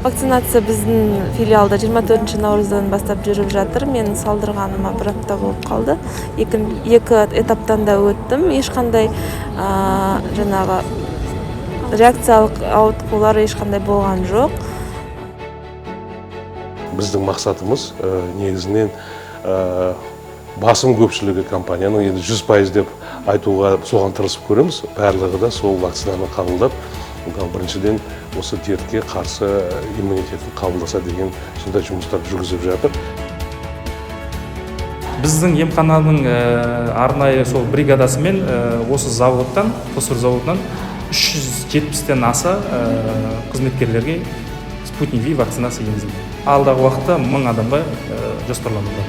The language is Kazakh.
Вакцинация біздің филиалда 24 наурыздан бастап жүріп жатыр. Мен салдырғаныма 1 апта болып қалды. Екі этаптан да өттім. Ешқандай жаңағы реакциялық ауытқулар ешқандай болған жоқ. Біздің мақсатымыз негізінен басым көпшілігі компанияның енді 100% деп айтуға соған тырысып көреміз. Барлығы да сол вакцинаны қабылдап, біріншіден осы дертке қарсы иммунитетін қабылдаса деген сондай жұмыстар жүргізіп жатыр. Біздің емхананың арнайы сол бригадасымен осы заводтан, Қосыр заводынан 370-тен аса қызметкерлерге Спутник V вакцинасы енгізілді. Алдағы уақытта 1000 адамға жоспарлануда.